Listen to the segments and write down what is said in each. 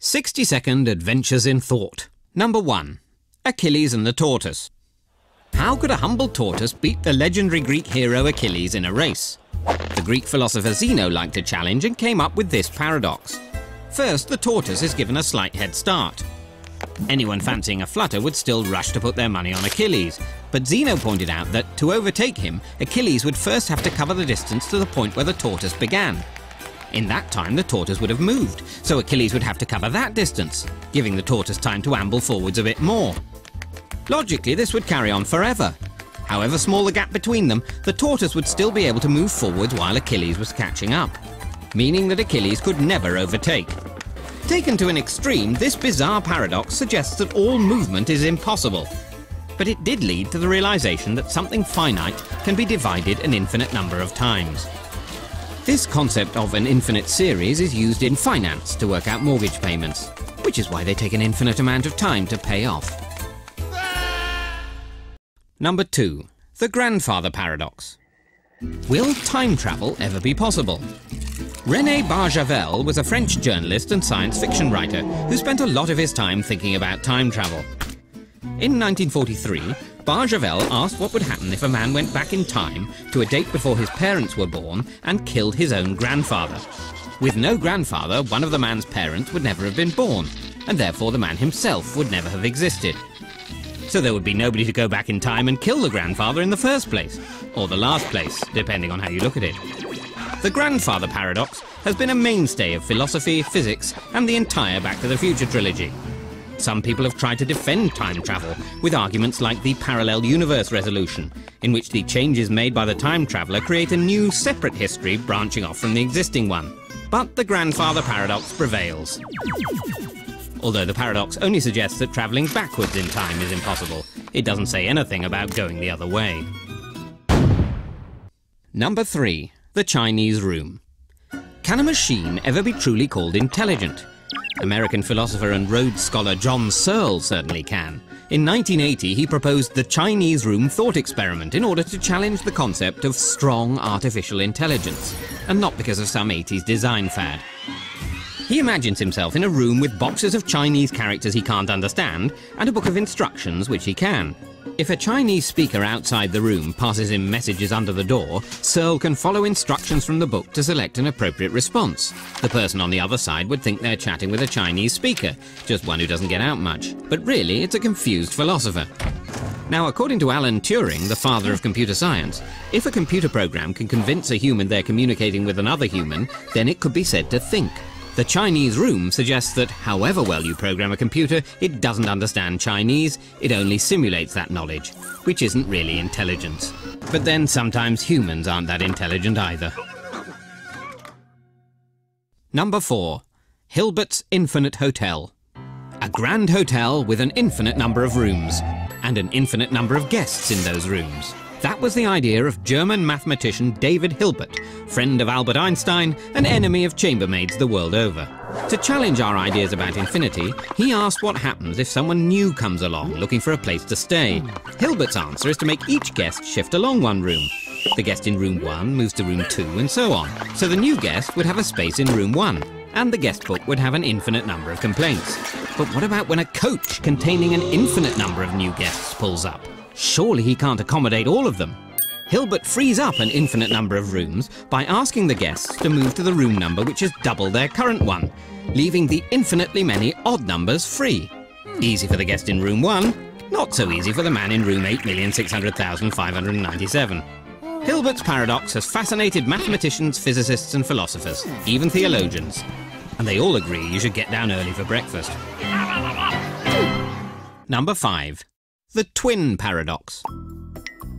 60-second adventures in thought. Number 1. Achilles and the tortoise. How could a humble tortoise beat the legendary Greek hero Achilles in a race? The Greek philosopher Zeno liked a challenge and came up with this paradox. First, the tortoise is given a slight head start. Anyone fancying a flutter would still rush to put their money on Achilles, but Zeno pointed out that to overtake him, Achilles would first have to cover the distance to the point where the tortoise began. In that time, the tortoise would have moved, so Achilles would have to cover that distance, giving the tortoise time to amble forwards a bit more. Logically, this would carry on forever. However small the gap between them, the tortoise would still be able to move forwards while Achilles was catching up, meaning that Achilles could never overtake. Taken to an extreme, this bizarre paradox suggests that all movement is impossible. But it did lead to the realization that something finite can be divided an infinite number of times. This concept of an infinite series is used in finance to work out mortgage payments, which is why they take an infinite amount of time to pay off. Number 2. The grandfather paradox. Will time travel ever be possible? René Barjavel was a French journalist and science fiction writer who spent a lot of his time thinking about time travel. In 1943, Barjavel asked what would happen if a man went back in time to a date before his parents were born and killed his own grandfather. With no grandfather, one of the man's parents would never have been born, and therefore the man himself would never have existed. So there would be nobody to go back in time and kill the grandfather in the first place, or the last place, depending on how you look at it. The grandfather paradox has been a mainstay of philosophy, physics, and the entire Back to the Future trilogy. Some people have tried to defend time travel with arguments like the parallel universe resolution, in which the changes made by the time traveller create a new separate history branching off from the existing one. But the grandfather paradox prevails. Although the paradox only suggests that travelling backwards in time is impossible, it doesn't say anything about going the other way. Number 3. The Chinese room. Can a machine ever be truly called intelligent? American philosopher and Rhodes scholar John Searle certainly can. In 1980, he proposed the Chinese room thought experiment in order to challenge the concept of strong artificial intelligence, and not because of some 80s design fad. He imagines himself in a room with boxes of Chinese characters he can't understand and a book of instructions which he can. If a Chinese speaker outside the room passes him messages under the door, Searle can follow instructions from the book to select an appropriate response. The person on the other side would think they're chatting with a Chinese speaker, just one who doesn't get out much. But really, it's a confused philosopher. Now, according to Alan Turing, the father of computer science, if a computer program can convince a human they're communicating with another human, then it could be said to think. The Chinese room suggests that however well you program a computer, it doesn't understand Chinese, it only simulates that knowledge, which isn't really intelligence. But then sometimes humans aren't that intelligent either. Number 4. Hilbert's Infinite Hotel. A grand hotel with an infinite number of rooms, and an infinite number of guests in those rooms. That was the idea of German mathematician David Hilbert, friend of Albert Einstein and enemy of chambermaids the world over. To challenge our ideas about infinity, he asked what happens if someone new comes along looking for a place to stay. Hilbert's answer is to make each guest shift along one room. The guest in room 1 moves to room 2 and so on. So the new guest would have a space in room 1, and the guest book would have an infinite number of complaints. But what about when a coach containing an infinite number of new guests pulls up? Surely he can't accommodate all of them. Hilbert frees up an infinite number of rooms by asking the guests to move to the room number which is double their current one, leaving the infinitely many odd numbers free. Easy for the guest in room 1, not so easy for the man in room 8,600,597. Hilbert's paradox has fascinated mathematicians, physicists and philosophers, even theologians. And they all agree you should get down early for breakfast. Number 5. The twin paradox.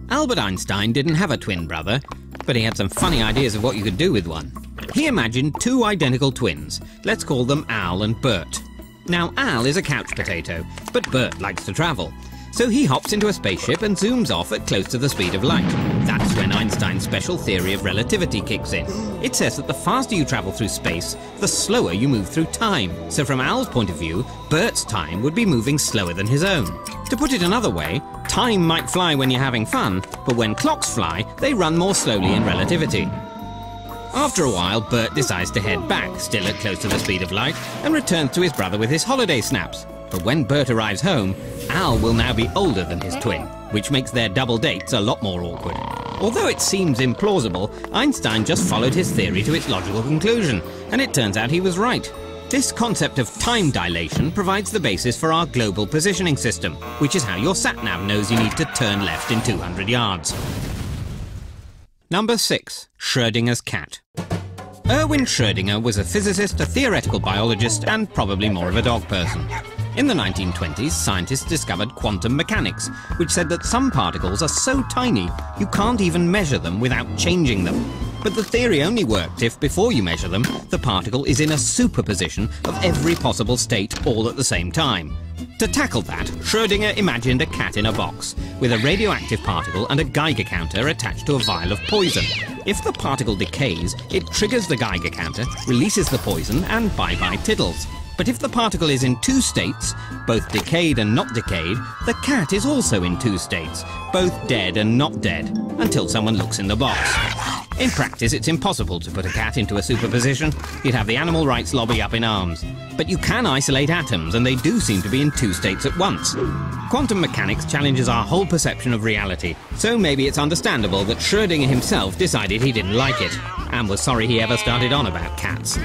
Albert Einstein didn't have a twin brother, but he had some funny ideas of what you could do with one. He imagined two identical twins. Let's call them Al and Bert. Now, Al is a couch potato, but Bert likes to travel. So he hops into a spaceship and zooms off at close to the speed of light. That's when Einstein's special theory of relativity kicks in. It says that the faster you travel through space, the slower you move through time. So from Al's point of view, Bert's time would be moving slower than his own. To put it another way, time might fly when you're having fun, but when clocks fly, they run more slowly in relativity. After a while, Bert decides to head back, still at close to the speed of light, and returns to his brother with his holiday snaps. But when Bert arrives home, Al will now be older than his twin, which makes their double dates a lot more awkward. Although it seems implausible, Einstein just followed his theory to its logical conclusion, and it turns out he was right. This concept of time dilation provides the basis for our global positioning system, which is how your sat-nav knows you need to turn left in 200 yards. Number 6. Schrödinger's cat. Erwin Schrödinger was a physicist, a theoretical biologist, and probably more of a dog person. In the 1920s, scientists discovered quantum mechanics, which said that some particles are so tiny you can't even measure them without changing them. But the theory only worked if, before you measure them, the particle is in a superposition of every possible state all at the same time. To tackle that, Schrödinger imagined a cat in a box, with a radioactive particle and a Geiger counter attached to a vial of poison. If the particle decays, it triggers the Geiger counter, releases the poison, and bye-bye tiddles. But if the particle is in two states, both decayed and not decayed, the cat is also in two states, both dead and not dead, until someone looks in the box. In practice, it's impossible to put a cat into a superposition. You'd have the animal rights lobby up in arms. But you can isolate atoms, and they do seem to be in two states at once. Quantum mechanics challenges our whole perception of reality, so maybe it's understandable that Schrödinger himself decided he didn't like it, and was sorry he ever started on about cats.